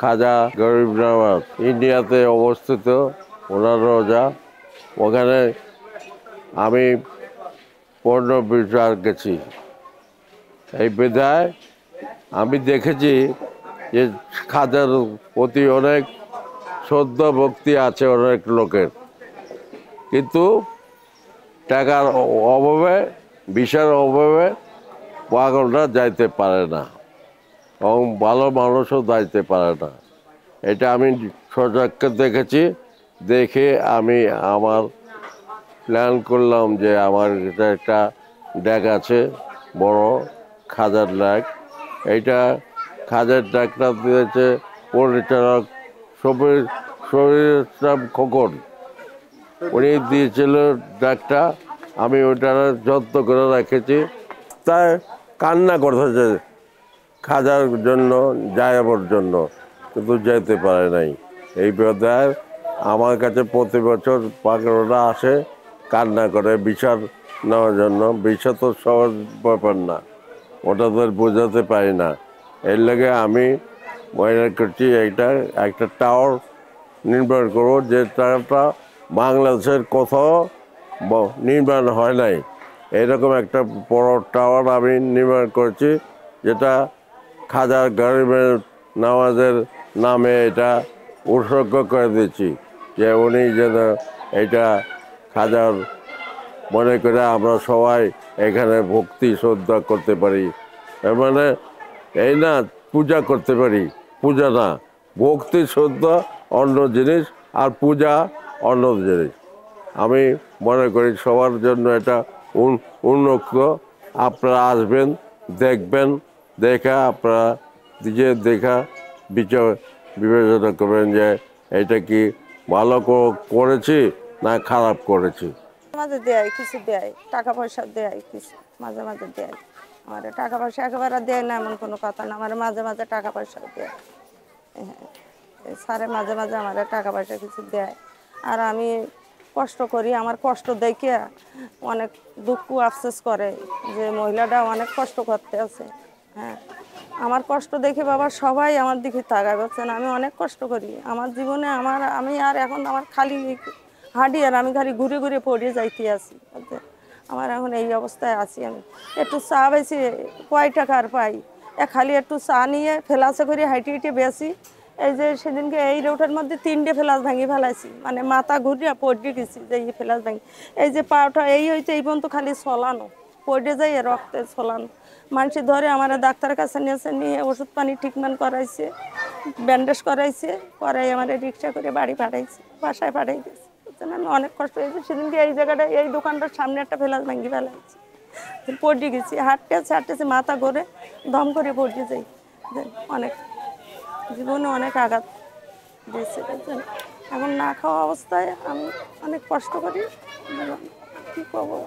খাজা গরিব নওয়াজ ইন্ডিয়াতে অবস্থিত ওনার রোজা। ওখানে আমি 15-20 বার গেছি। এই বিধায় আমি দেখেছি যে খাজার প্রতি অনেক শ্রদ্ধা ভক্তি আছে অনেক লোকের, কিন্তু টাকার অভাবে, ভিসার অভাবে পাগলরা যাইতে পারে না এবং ভালো মানুষও যাইতে পারে না। এটা আমি সচক্ষে দেখেছি। দেখে আমি আমার প্ল্যান করলাম যে আমার এটা একটা ড্যাগ আছে বড় খাজার ড্যাগ। এইটা খাজার ড্যাগটা দিয়েছে পরিচালক শরীর ইসলাম খোকন। উনি দিয়েছিল ডাকটা, আমি ওইটা যত্ন করে রেখেছি। তাই কান্না করতেছে খাজার জন্য, যাইবার জন্য, কিন্তু যেতে পারে নাই। এই বিধায় আমার কাছে প্রতি বছর পাগলরা আসে, কান্না করে বিচার নেওয়ার জন্য। বিচার তো সহজ ব্যাপার না, ওটা তো বোঝাতে পারি না। এর লাগে আমি মনে করছি এইটা একটা টাওয়ার নির্মাণ করবো, যে টাওয়ারটা বাংলাদেশের কোথাও নির্মাণ হয় নাই। এরকম একটা বড় টাওয়ার আমি নির্মাণ করেছি, যেটা খাজা গরিবের নওয়াজের নামে এটা উৎসর্গ করে দিয়েছি, যে উনি যেন এটা খাজার মনে করে আমরা সবাই এখানে ভক্তি শ্রদ্ধা করতে পারি। এর মানে এই না পূজা করতে পারি, পূজা না, ভক্তি শ্রদ্ধা অন্য জিনিস আর পূজা অন্য জিনিস। আমি মনে করি সবার জন্য এটা উন্মুক্ত। আপনারা আসবেন, দেখবেন, দেখা আপনারা নিজে দেখা বিবেচনা করবেন যে এটা কি ভালো করেছি না খারাপ করেছি। মাঝে দেয় কিছু, দেয় টাকা পয়সা দেয় কিছু, মাঝে মাঝে দেয়। আমার টাকা পয়সা একেবারে দেয় না এমন কোনো কথা না, আমার মাঝে মাঝে টাকা পয়সা দেয়। হ্যাঁ, স্যারে মাঝে মাঝে আমার টাকা পয়সা কিছু দেয়। আর আমি কষ্ট করি, আমার কষ্ট দেখে অনেক দুঃখ আফসোস করে যে মহিলাটা অনেক কষ্ট করতে আছে। হ্যাঁ, আমার কষ্ট দেখে বাবা সবাই আমার দিকে তাকায়, বলছেন আমি অনেক কষ্ট করি আমার জীবনে, আমি আর এখন আমার খালি হাঁটি আর আমি খালি ঘুরে ঘুরে পড়ে যাইতে আছি। আমার এখন এই অবস্থায় আছি। আমি একটু চা বেশি কয় টাকার পাই, খালি একটু চা নিয়ে ফেলাসে করে হাইটে হাইটে বেশি। এই যে সেদিনকে এই রোডের মধ্যে 3টে ফেলাস ভাঙি ফেলাইছি, মানে মাথা ঘুরিয়ে পড়ে গেছি যে এই ফেলাস ভাঙি। এই যে পাওটা এই হইতে এই পর্যন্ত খালি ছলানো, পড়ে যাই রক্তে ছলানো। মানুষ ধরে আমার ডাক্তারের কাছে নিয়েছে, নিয়ে ওষুধ পানি ট্রিটমেন্ট করাইছে, ব্যান্ডেজ করাইছে, করাই আমার রিক্সা করে বাড়ি পাঠাইছে, বাসায় পাঠাই দিয়েছে। আমি অনেক কষ্ট হয়েছে। সেদিনকে এই জায়গাটা, এই দোকানটার সামনে একটা ফেলাস ভাঙি ফেলাইছি, পড়ে গেছি, হাঁটতেছে মাথা ঘুরে দম করে পড়ে যাই। অনেক জীবনে অনেক আঘাত দিয়েছে। এখন না খাওয়া অবস্থায় আমি অনেক কষ্ট করি, কী করবো।